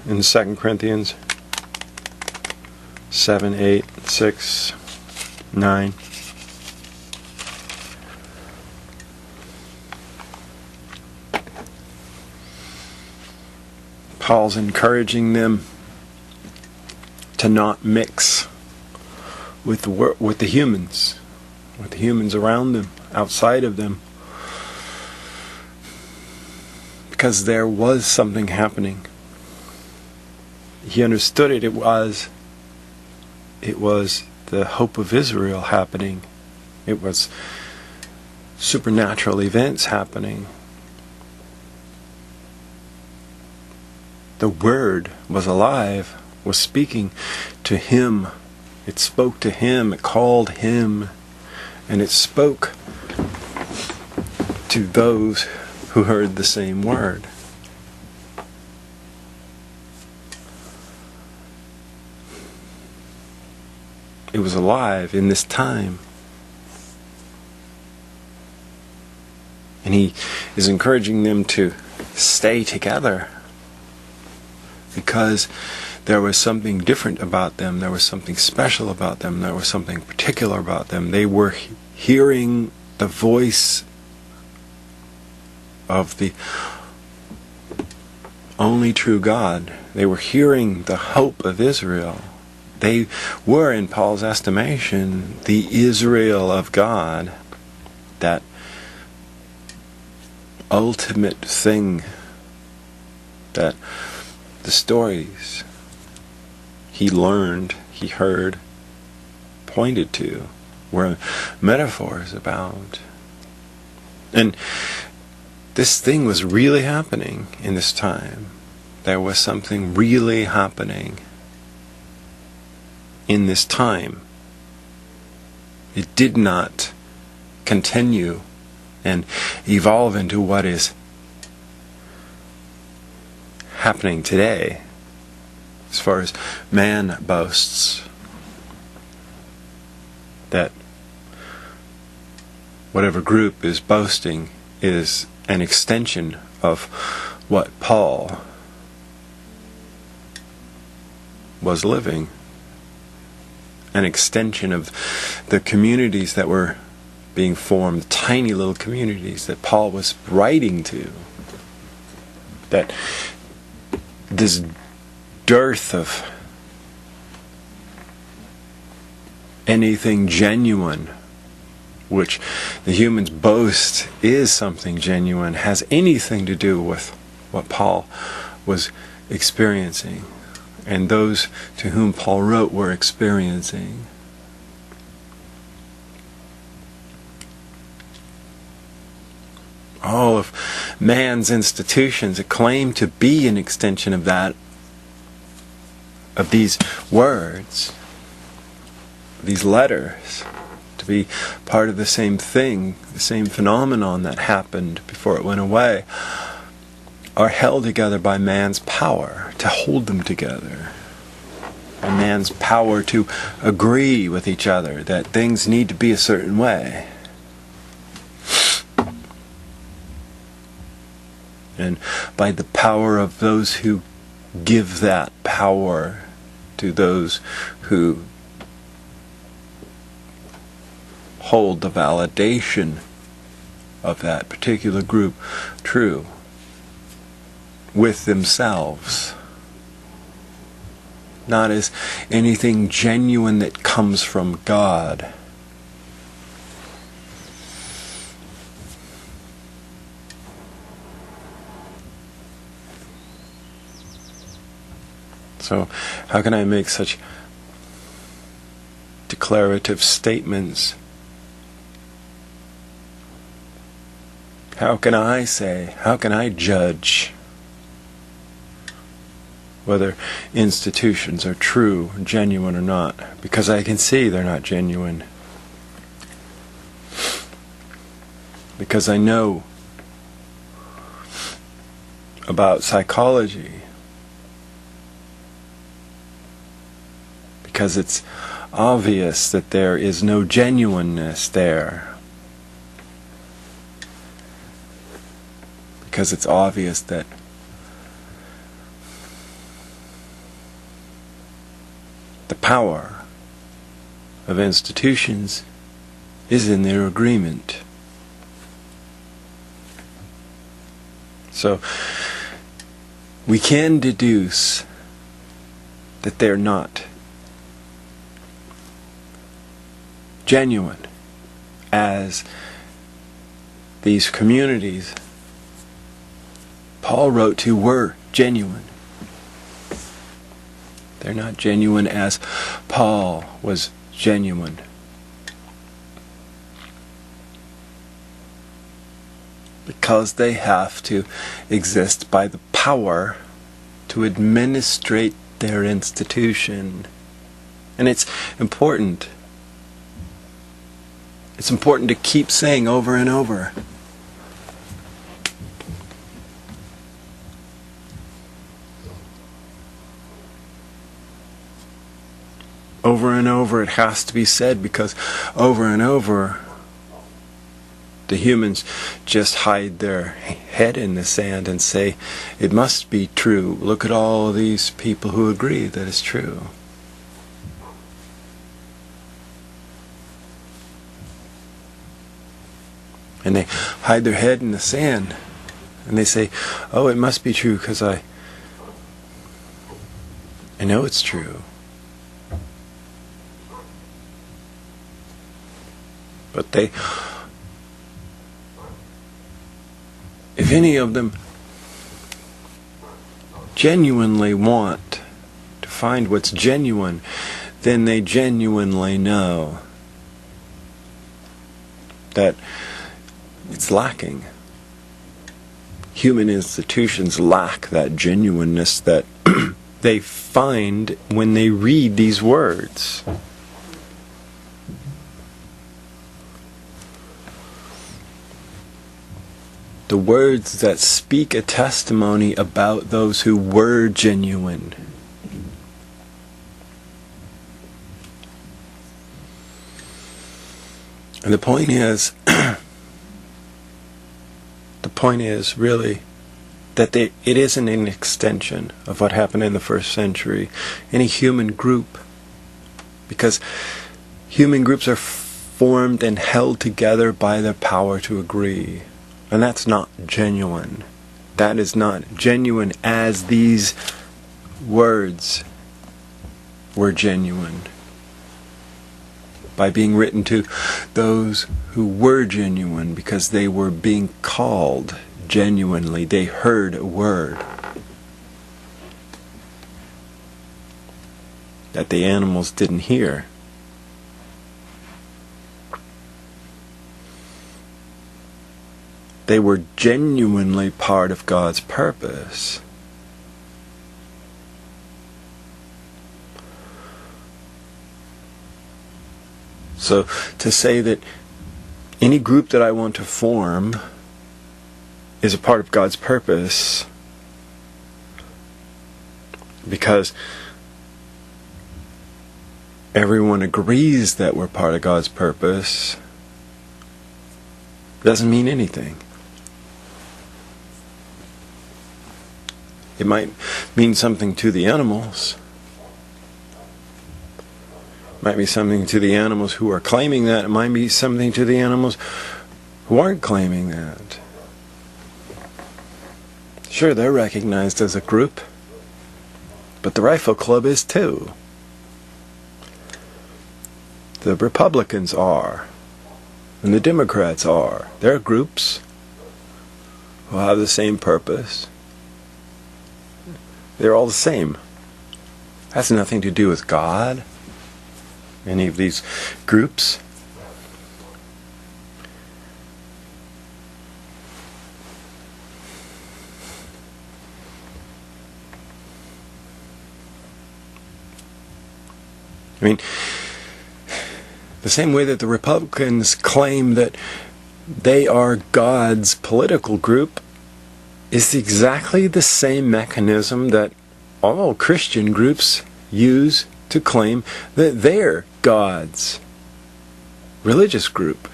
in 2 Corinthians 7, 8, 6, 9. Paul's encouraging them to not mix with the humans around them, outside of them, because there was something happening. He understood it. It was the hope of Israel happening. It was supernatural events happening. The Word was alive, was speaking to him. It spoke to him, it called him, and it spoke to those who heard the same word. It was alive in this time. And he is encouraging them to stay together, because there was something different about them. There was something special about them. There was something particular about them. They were hearing the voice of the only true God. They were hearing the hope of Israel. They were, in Paul's estimation, the Israel of God, that ultimate thing that the stories he learned, he heard, pointed to, were metaphors about. And this thing was really happening in this time. There was something really happening in this time. It did not continue and evolve into what is happening today, as far as man boasts that whatever group is boasting is an extension of what Paul was living, an extension of the communities that were being formed, tiny little communities that Paul was writing to, that this dearth of anything genuine, which the humans boast is something genuine, has anything to do with what Paul was experiencing, and those to whom Paul wrote were experiencing. All of man's institutions claim to be an extension of that, of these words, these letters, to be part of the same thing, the same phenomenon that happened before it went away, are held together by man's power to hold them together, by man's power to agree with each other that things need to be a certain way. And by the power of those who give that power to those who hold the validation of that particular group true with themselves, not as anything genuine that comes from God. So, how can I make such declarative statements? How can I say, how can I judge whether institutions are true, genuine or not? Because I can see they're not genuine. Because I know about psychology. Because it's obvious that there is no genuineness there. Because it's obvious that The power of institutions is in their agreement. So we can deduce that they're not genuine, as these communities Paul wrote to were genuine. They're not genuine as Paul was genuine. Because they have to exist by the power to administrate their institution. And it's important. It's important to keep saying over and over. Over and over it has to be said, because over and over the humans just hide their head in the sand and say, it must be true. Look at all these people who agree that it's true. And they hide their head in the sand and they say, oh, it must be true because I know it's true. But if any of them genuinely want to find what's genuine, then they genuinely know that it's lacking. Human institutions lack that genuineness that they find when they read these words. The words that speak a testimony about those who were genuine. And the point is really that it isn't an extension of what happened in the first century. Any human group, because human groups are formed and held together by their power to agree. And that's not genuine. That is not genuine as these words were genuine. By being written to those who were genuine, because they were being called genuinely. They heard a word that the animals didn't hear. They were genuinely part of God's purpose. So to say that any group that I want to form is a part of God's purpose because everyone agrees that we're part of God's purpose doesn't mean anything. It might mean something to the animals. It might be something to the animals who are claiming that. It might be something to the animals who aren't claiming that. Sure, they're recognized as a group, but the Rifle Club is too. The Republicans are, and the Democrats are. They're groups who have the same purpose. They're all the same. Has nothing to do with God, any of these groups. I mean, the same way that the Republicans claim that they are God's political group is exactly the same mechanism that all Christian groups use to claim that they're God's religious group.